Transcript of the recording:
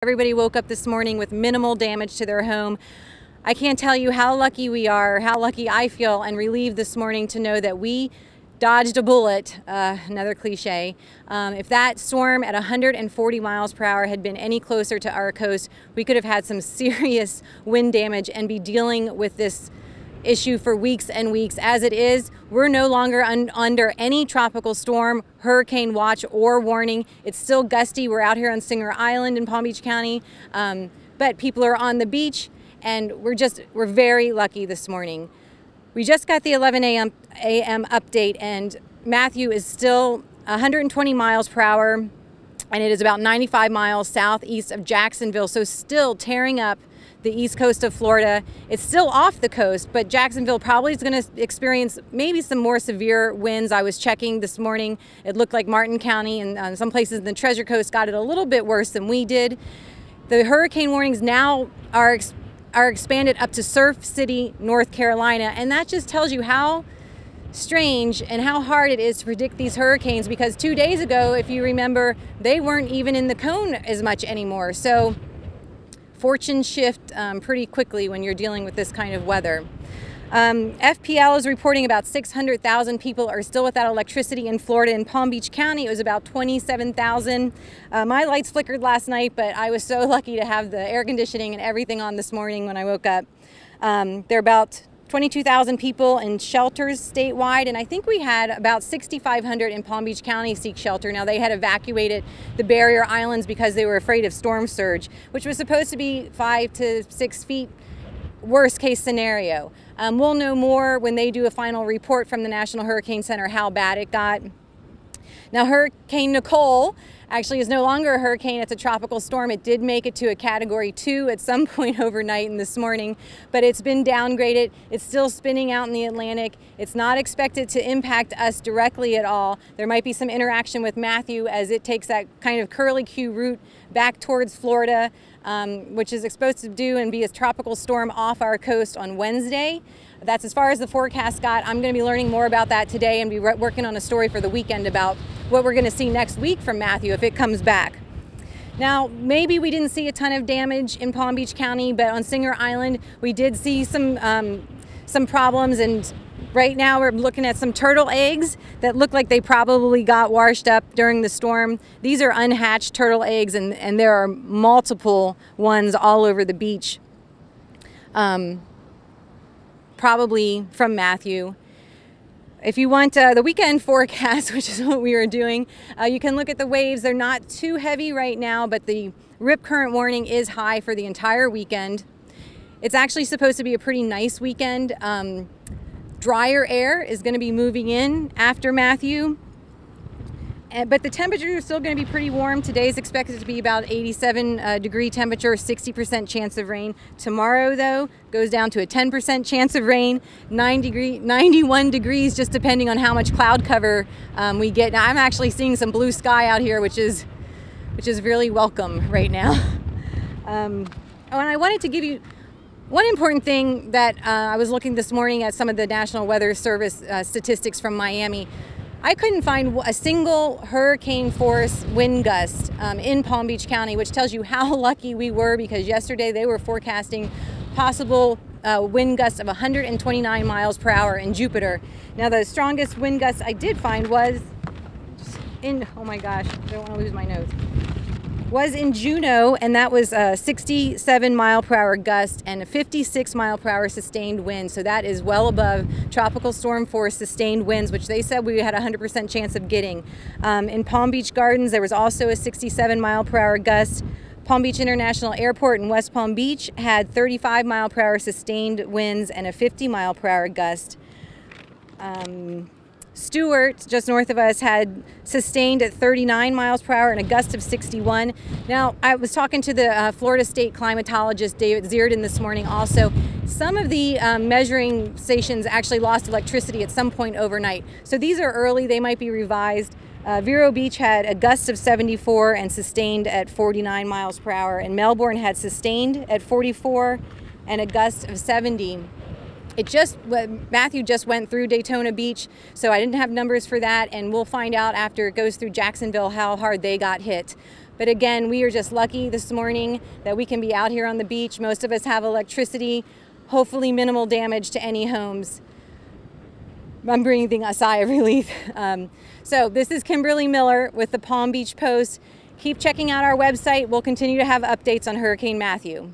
Everybody woke up this morning with minimal damage to their home. I can't tell you how lucky we are, how lucky I feel, and relieved this morning to know that we dodged a bullet, another cliche. If that storm at 140 miles per hour had been any closer to our coast, we could have had some serious wind damage and be dealing with this issue for weeks and weeks. As it is, we're no longer under any tropical storm, hurricane watch, or warning. It's still gusty. We're out here on Singer Island in Palm Beach County, but people are on the beach, and we're very lucky this morning. We just got the 11 a.m. update, and Matthew is still 120 miles per hour, and it is about 95 miles southeast of Jacksonville, so still tearing up the east coast of Florida. It's still off the coast, but Jacksonville probably is going to experience maybe some more severe winds. I was checking this morning. It looked like Martin County and some places in the Treasure Coast got it a little bit worse than we did. The hurricane warnings now are expanded up to Surf City, North Carolina, and that just tells you how strange and how hard it is to predict these hurricanes, because 2 days ago, if you remember, they weren't even in the cone as much anymore. So fortunes shift pretty quickly when you're dealing with this kind of weather. FPL is reporting about 600,000 people are still without electricity in Florida. In Palm Beach County, it was about 27,000. My lights flickered last night, but I was so lucky to have the air conditioning and everything on this morning when I woke up. There are about 22,000 people in shelters statewide, and I think we had about 6,500 in Palm Beach County seek shelter. Now, they had evacuated the barrier islands because they were afraid of storm surge, which was supposed to be 5 to 6 feet worst case scenario. We'll know more when they do a final report from the National Hurricane Center how bad it got. Now, Hurricane Nicole actually is no longer a hurricane. It's a tropical storm. It did make it to a Category 2 at some point overnight and this morning, but it's been downgraded. It's still spinning out in the Atlantic. It's not expected to impact us directly at all. There might be some interaction with Matthew as it takes that kind of curlicue route back towards Florida, which is supposed to do and be a tropical storm off our coast on Wednesday. That's as far as the forecast got. I'm going to be learning more about that today and be working on a story for the weekend about what we're going to see next week from Matthew if it comes back. Now, maybe we didn't see a ton of damage in Palm Beach County, but on Singer Island, we did see some problems, and right now we're looking at some turtle eggs that look like they probably got washed up during the storm. These are unhatched turtle eggs, and there are multiple ones all over the beach. Probably from Matthew. If you want the weekend forecast, which is what we are doing, you can look at the waves. They're not too heavy right now, but the rip current warning is high for the entire weekend. It's actually supposed to be a pretty nice weekend. Drier air is going to be moving in after Matthew, but the temperatures are still going to be pretty warm. Today is expected to be about 87 degree temperature, 60% chance of rain. Tomorrow, though, goes down to a 10% chance of rain, 91 degrees, just depending on how much cloud cover we get. Now, I'm actually seeing some blue sky out here, which is really welcome right now. And I wanted to give you one important thing that I was looking this morning at some of the National Weather Service statistics from Miami. I couldn't find a single hurricane force wind gust in Palm Beach County, which tells you how lucky we were, because yesterday they were forecasting possible wind gusts of 129 miles per hour in Jupiter. Now, the strongest wind gust I did find was oh my gosh, I don't want to lose my nose, was in Juneau, and that was a 67 mile per hour gust and a 56 mile per hour sustained wind. So that is well above tropical storm force sustained winds, which they said we had a 100% chance of getting. In Palm Beach Gardens, there was also a 67 mile per hour gust. Palm Beach International Airport in West Palm Beach had 35 mile per hour sustained winds and a 50 mile per hour gust. Stewart, just north of us, had sustained at 39 miles per hour and a gust of 61. Now, I was talking to the Florida State climatologist, David Zierden, this morning also. Some of the measuring stations actually lost electricity at some point overnight. So these are early, they might be revised. Vero Beach had a gust of 74 and sustained at 49 miles per hour. And Melbourne had sustained at 44 and a gust of 70. Matthew just went through Daytona Beach, so I didn't have numbers for that, and we'll find out after it goes through Jacksonville how hard they got hit. But But again, we are just lucky this morning that we can be out here on the beach. Most of us have electricity, hopefully minimal damage to any homes. I'm breathing a sigh of relief. So this is Kimberly Miller with the Palm Beach Post. Keep checking out our website. We'll continue to have updates on Hurricane Matthew.